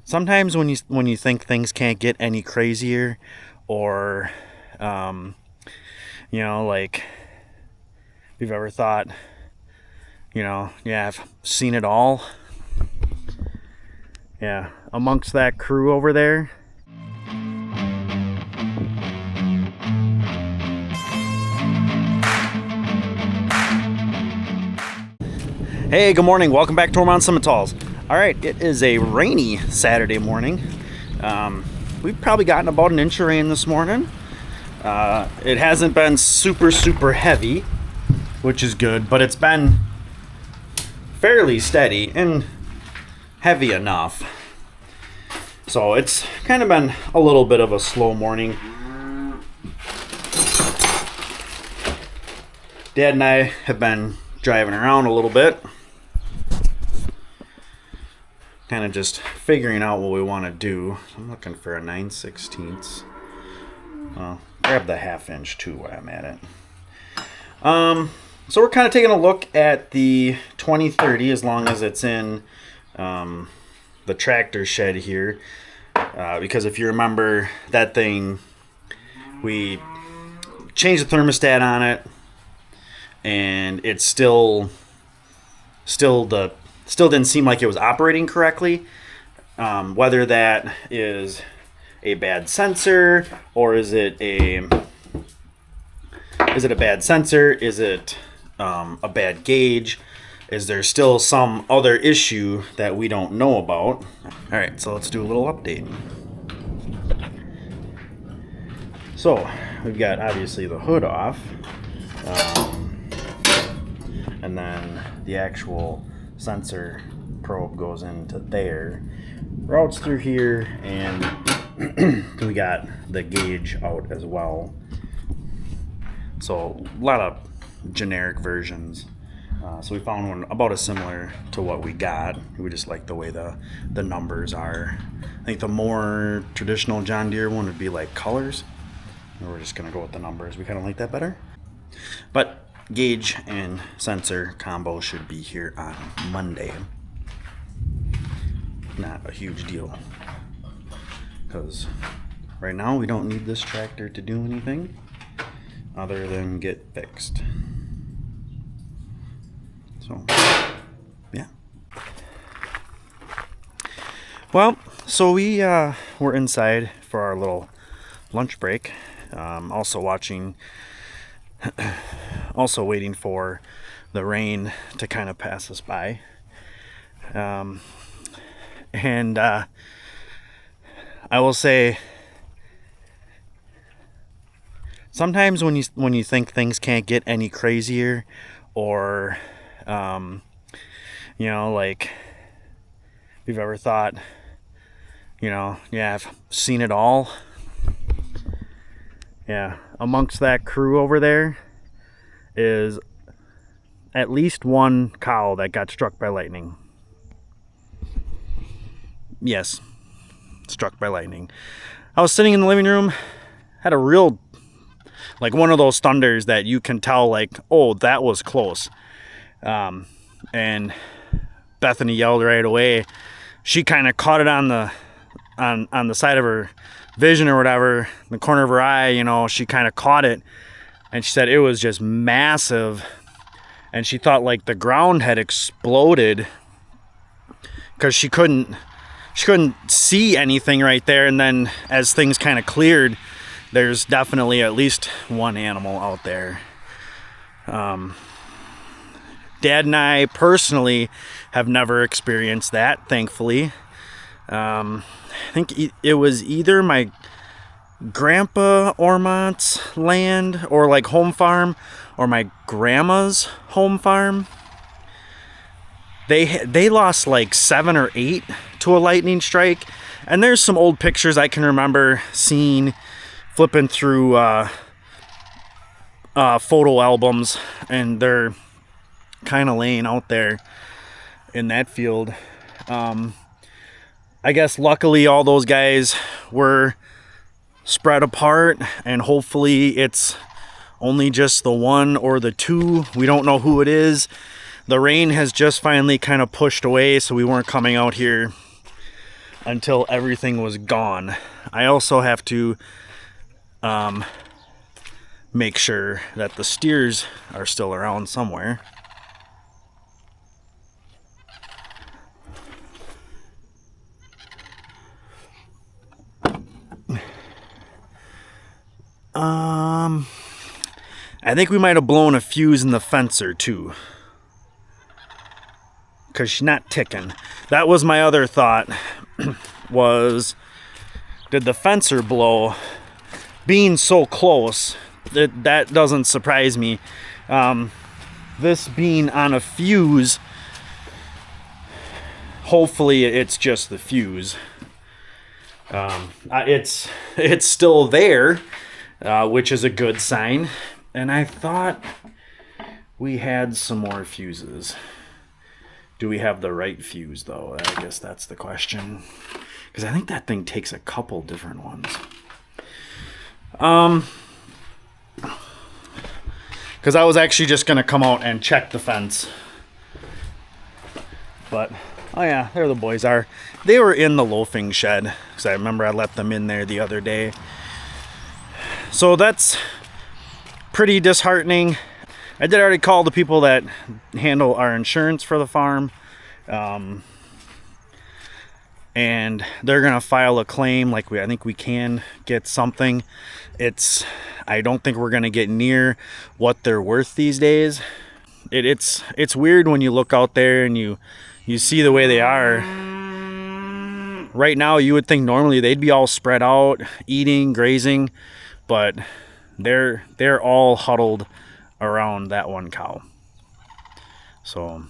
Sometimes when you think things can't get any crazier, or like, if you've ever thought, yeah, I've seen it all. Yeah, amongst that crew over there. Hey, good morning. Welcome back to Ohrmundt Simmentals. All right, it is a rainy Saturday morning. We've probably gotten about an inch of rain this morning. It hasn't been super heavy, which is good, but it's been fairly steady and heavy enough. So it's kind of been a little bit of a slow morning. Dad and I have been driving around a little bit, kind of just figuring out what we want to do. I'm looking for a 9/16. Grab the 1/2 inch too while I'm at it. So we're kind of taking a look at the 2030, as long as it's in the tractor shed here, because if you remember that thing, we changed the thermostat on it, and it still didn't seem like it was operating correctly. Whether that is a bad sensor, or is it a bad sensor? Is it a bad gauge? Is there still some other issue that we don't know about? All right, so let's do a little update. So we've got obviously the hood off, and then the actual sensor probe goes into there, routes through here, and we got the gauge out as well. So a lot of generic versions. So we found one about as similar to what we got. We just like the way the numbers are. I think the more traditional John Deere one would be like colors. And we're just gonna go with the numbers. We kind of like that better. But gauge and sensor combo should be here on Monday. Not a huge deal, because right now we don't need this tractor to do anything other than get fixed. So yeah. Well, so we were inside for our little lunch break, also waiting for the rain to kind of pass us by. And I will say, sometimes when you think things can't get any crazier, or like, if you've ever thought, yeah, I've seen it all. Yeah, amongst that crew over there is at least one cow that got struck by lightning. Yes, struck by lightning. I was sitting in the living room, had a real, like, one of those thunders that you can tell, like, oh, that was close. And Bethany yelled right away. She kind of caught it on the side of her vision or whatever, the corner of her eye. She kind of caught it, and she said it was just massive, and she thought like the ground had exploded, because she couldn't see anything right there. And then as things kind of cleared, there's definitely at least one animal out there. Dad and I personally have never experienced that, thankfully. I think it was either my grandpa Ohrmundt's land, or like home farm, or my grandma's home farm. They lost like 7 or 8 to a lightning strike. And there's some old pictures I can remember seeing, flipping through photo albums, and they're kind of laying out there in that field. I guess luckily all those guys were spread apart, and hopefully it's only just the one or the two. We don't know who it is. The rain has just finally kind of pushed away, so we weren't coming out here until everything was gone. I also have to make sure that the steers are still around somewhere. I think we might have blown a fuse in the fencer too, because she's not ticking. That was my other thought, was did the fencer blow? Being so close, that doesn't surprise me. This being on a fuse, hopefully it's just the fuse. It's still there, which is a good sign. And I thought we had some more fuses. Do we have the right fuse though? I guess that's the question. Because I think that thing takes a couple different ones. Because I was actually just going to come out and check the fence. But, oh yeah, there the boys are. They were in the loafing shed. Because I remember I let them in there the other day. So that's pretty disheartening. I did already call the people that handle our insurance for the farm. And they're gonna file a claim. Like I think we can get something. I don't think we're gonna get near what they're worth these days. It's weird when you look out there and you see the way they are. Right now you would think normally they'd be all spread out, eating, grazing, but they're all huddled around that one cow. So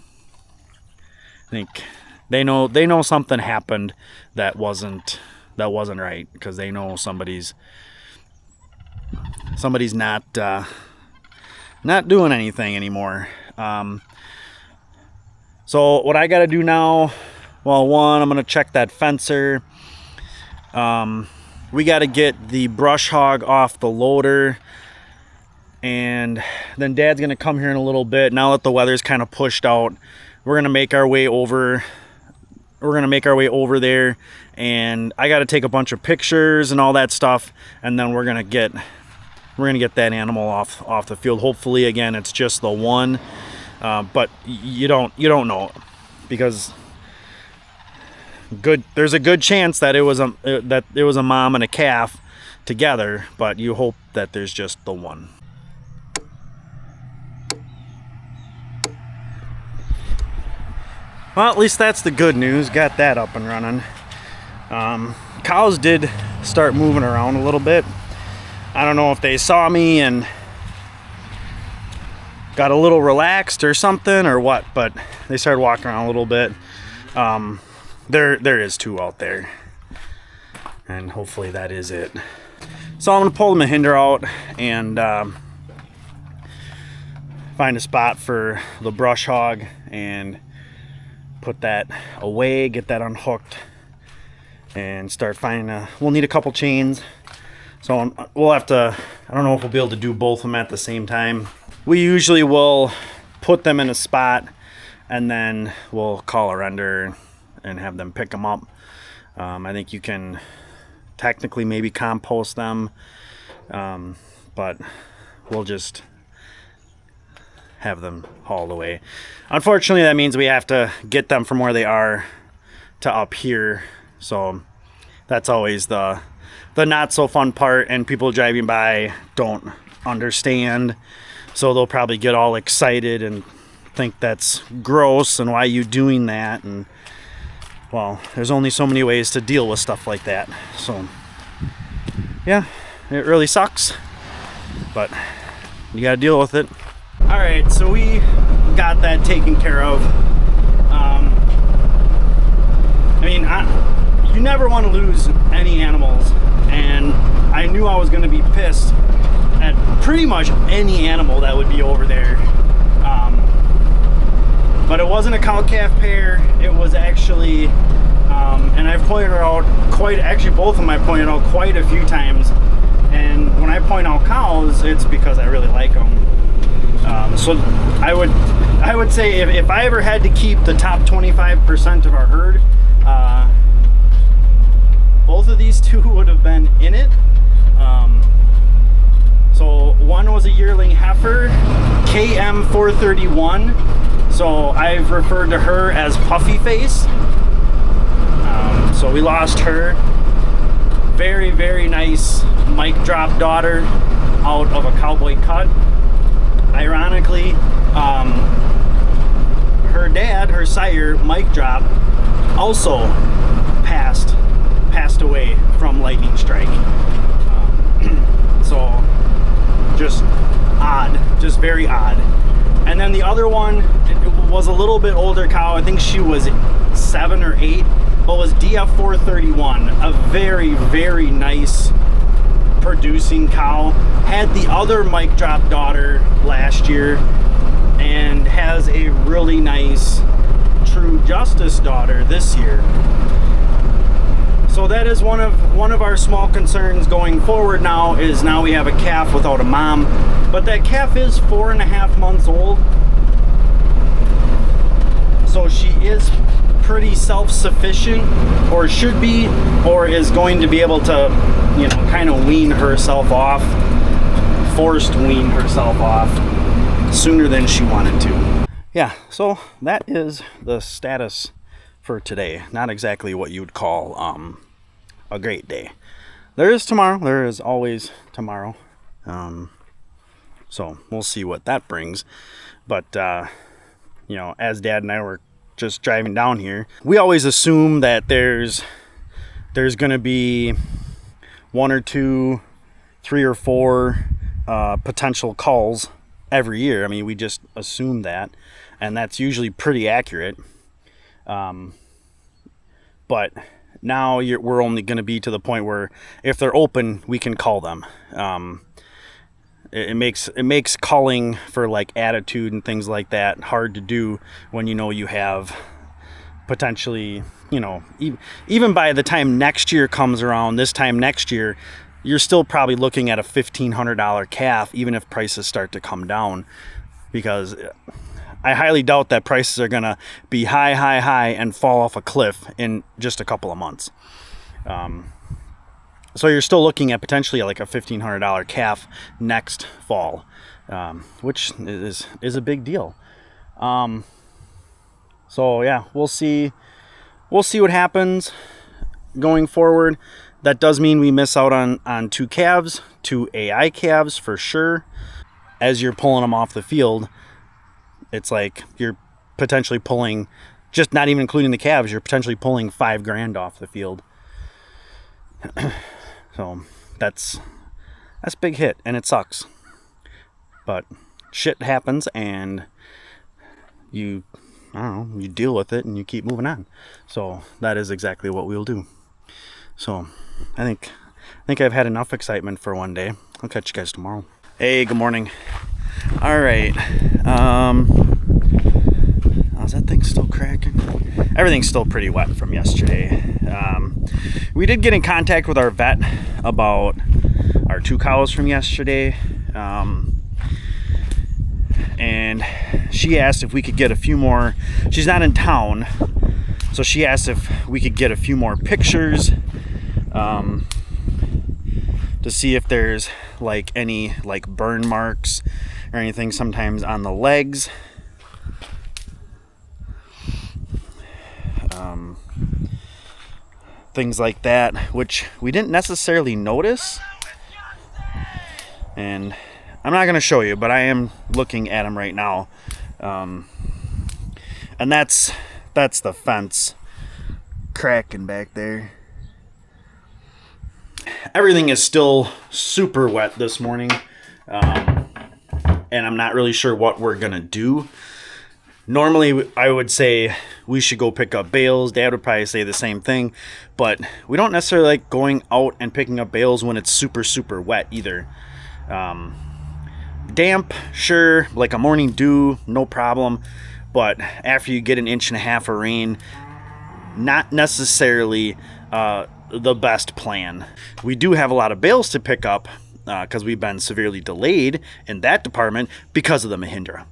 I think they know something happened that wasn't right, because they know somebody's not doing anything anymore. So what I got to do now, well, one, I'm gonna check that fencer. We got to get the brush hog off the loader, and then Dad's gonna come here in a little bit. Now that the weather's kind of pushed out, we're gonna make our way over. We're gonna make our way over there, and I got to take a bunch of pictures and all that stuff, and then we're gonna get that animal off the field. Hopefully, again, it's just the one, but you don't know, because there's a good chance that it was a mom and a calf together, but you hope that there's just the one. Well, at least that's the good news. Got that up and running. Cows did start moving around a little bit. I don't know if they saw me and got a little relaxed or something or what, but they started walking around a little bit. There is two out there, and hopefully that is it. So I'm gonna pull the Mahindra out and find a spot for the brush hog and put that away, get that unhooked, and start finding we'll need a couple chains. So we'll have to, I don't know if we'll be able to do both of them at the same time. We usually will put them in a spot and then we'll call a render and have them pick them up. I think you can technically maybe compost them, but we'll just have them hauled away. Unfortunately, that means we have to get them from where they are to up here, so that's always the not so fun part, and people driving by don't understand, so they'll probably get all excited and think that's gross and why are you doing that, and well, there's only so many ways to deal with stuff like that. So yeah, it really sucks, but you gotta deal with it. All right, so we got that taken care of. You never want to lose any animals, and I knew I was going to be pissed at pretty much any animal that would be over there. But it wasn't a cow-calf pair. It was actually, and I've pointed it out both of them I pointed out quite a few times. And when I point out cows, it's because I really like them. So I would say if I ever had to keep the top 25% of our herd, two would have been in it. So one was a yearling heifer, KM431. So I've referred to her as Puffy Face. So we lost her. Very, very nice mic drop daughter out of a cowboy cut. Ironically, her dad, her sire, Mike Drop, also passed away from lightning strike. So just odd, just very odd. And then the other one, it was a little bit older cow. I think she was 7 or 8, but was DF431, a very, very nice producing cow. Had the other mic drop daughter last year, and has a really nice True Justice daughter this year. So that is one of our small concerns going forward now, is now we have a calf without a mom. But that calf is 4.5 months old. So she is pretty self-sufficient, or should be, or is going to be able to, you know, kind of wean herself off, forced wean herself off sooner than she wanted to. Yeah, so that is the status for today. Not exactly what you would call a great day. There is tomorrow. There is always tomorrow. So we'll see what that brings. But you know, as Dad and I were just driving down here, we always assume that there's going to be 1 or 2, 3 or 4 potential culls every year. I mean, we just assume that, and that's usually pretty accurate. But now we're only going to be to the point where if they're open, we can call them. It makes calling for like attitude and things like that hard to do when you know you have potentially, you know, even by the time next year comes around, this time next year, you're still probably looking at a $1,500 calf, even if prices start to come down, because I highly doubt that prices are going to be high and fall off a cliff in just a couple of months. So you're still looking at potentially like a $1,500 calf next fall, which is a big deal. So yeah, we'll see what happens going forward. That does mean we miss out on 2 calves, 2 AI calves for sure. As you're pulling them off the field, it's like you're potentially pulling, just not even including the calves, you're potentially pulling $5,000 off the field. So that's a big hit, and it sucks. But shit happens, and you deal with it and you keep moving on. So that is exactly what we'll do. So I think I've had enough excitement for one day. I'll catch you guys tomorrow. Hey, good morning. All right. Is that thing still cracking? Everything's still pretty wet from yesterday. We did get in contact with our vet about our 2 cows from yesterday. And she asked if we could get a few more. She's not in town, so she asked if we could get a few more pictures to see if there's like any like burn marks or anything sometimes on the legs. Things like that, which we didn't necessarily notice. And I'm not going to show you, but I am looking at them right now. And that's the fence cracking back there. Everything is still super wet this morning. And I'm not really sure what we're going to do. Normally, I would say we should go pick up bales. Dad would probably say the same thing. But we don't necessarily like going out and picking up bales when it's super, super wet either. Damp, sure, like a morning dew, no problem. But after you get 1.5 inches of rain, not necessarily the best plan. We do have a lot of bales to pick up because we've been severely delayed in that department because of the Mahindra.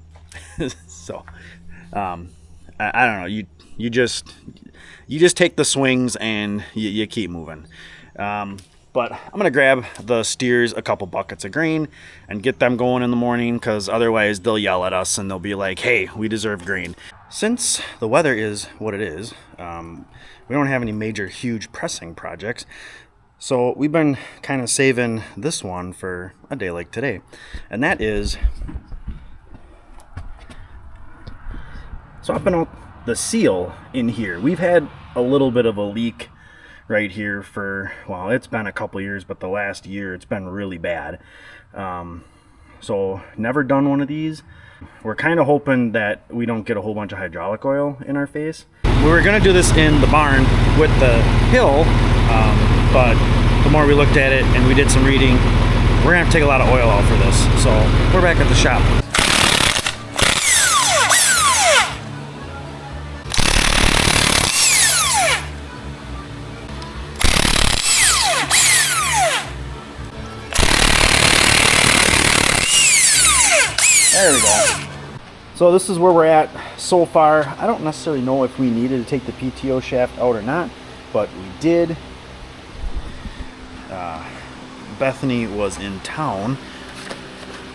So, I don't know. You just take the swings and you keep moving. But I'm going to grab the steers a couple buckets of grain and get them going in the morning, because otherwise they'll yell at us and they'll be like, hey, we deserve grain. Since the weather is what it is, we don't have any major huge pressing projects. So we've been kind of saving this one for a day like today. And that is swapping out the seal in here. We've had a little bit of a leak right here for, well, it's been a couple years, but the last year it's been really bad. So never done one of these. We're kind of hoping that we don't get a whole bunch of hydraulic oil in our face. We were gonna do this in the barn with the hill, but the more we looked at it and we did some reading, we're gonna have to take a lot of oil out for this. So we're back at the shop. There we go. So this is where we're at so far. I don't necessarily know if we needed to take the PTO shaft out or not, but we did. Bethany was in town,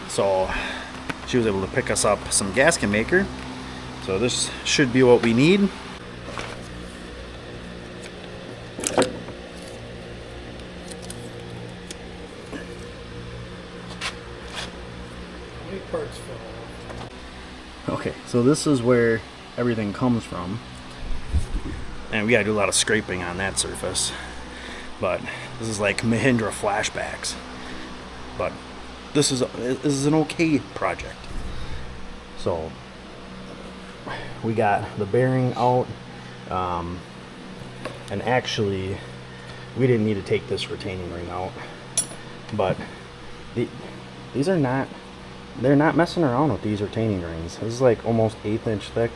so she was able to pick us up some gasket maker. So this should be what we need. Okay, so this is where everything comes from, and we gotta do a lot of scraping on that surface, but this is like Mahindra flashbacks, but this is an okay project. So we got the bearing out, and actually we didn't need to take this retaining ring out, but these are not, they're not messing around with these retaining rings. This is like almost 1/8 inch thick.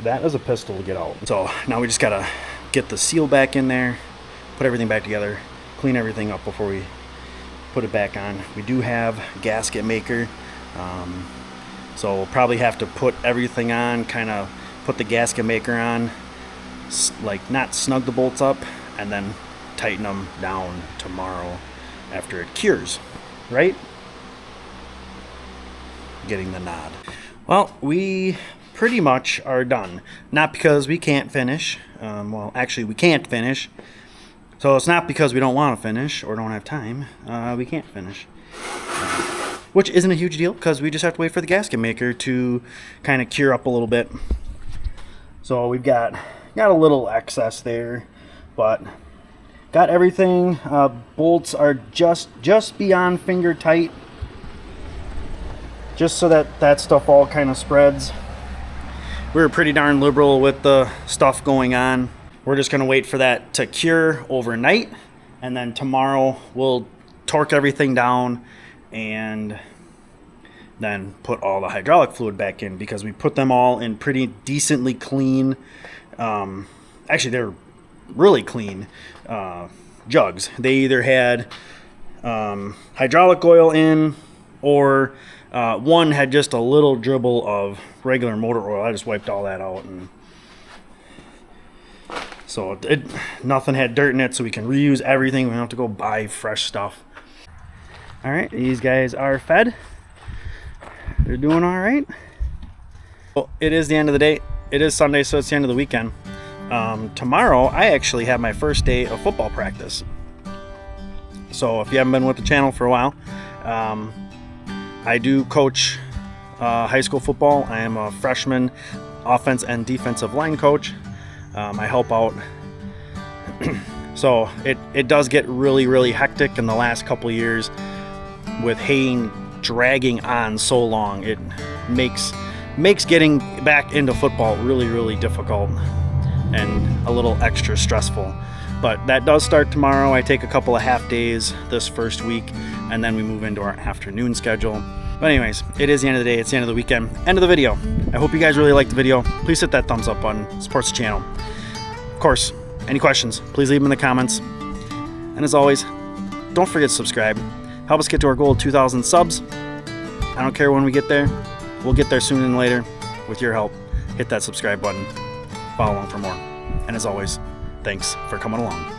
That is a pistol to get out. So now we just gotta get the seal back in there, put everything back together, clean everything up before we put it back on. We do have gasket maker, so we'll probably have to put everything on, kind of put the gasket maker on, like not snug the bolts up, and then tighten them down tomorrow after it cures, right? Getting the nod. Well, we pretty much are done. Not because we can't finish. Well, actually we can't finish. So it's not because we don't want to finish or don't have time. We can't finish. Which isn't a huge deal, because we just have to wait for the gasket maker to kind of cure up a little bit. So we've got a little excess there, but got everything. Bolts are just beyond finger tight, just so that stuff all kind of spreads. We were pretty darn liberal with the stuff going on. We're just gonna wait for that to cure overnight, and then tomorrow we'll torque everything down and then put all the hydraulic fluid back in, because we put them all in pretty decently clean, actually they're really clean jugs. They either had hydraulic oil in, or one had just a little dribble of regular motor oil. I just wiped all that out, and so nothing had dirt in it, so we can reuse everything. We don't have to go buy fresh stuff. All right, these guys are fed. They're doing all right. Well, it is the end of the day. It is Sunday, so it's the end of the weekend. Tomorrow, I actually have my first day of football practice. So if you haven't been with the channel for a while, I do coach high school football. I am a freshman offense and defensive line coach. I help out. So it does get really hectic in the last couple of years with haying dragging on so long. It makes getting back into football really difficult and a little extra stressful. But that does start tomorrow. I take a couple of half days this first week, and then we move into our afternoon schedule. But anyways, it is the end of the day. It's the end of the weekend. End of the video. I hope you guys really liked the video. Please hit that thumbs up button. Supports the channel. Of course, any questions, please leave them in the comments. And as always, don't forget to subscribe. Help us get to our goal of 2,000 subs. I don't care when we get there. We'll get there sooner than later. With your help, hit that subscribe button. Follow along for more. And as always, thanks for coming along.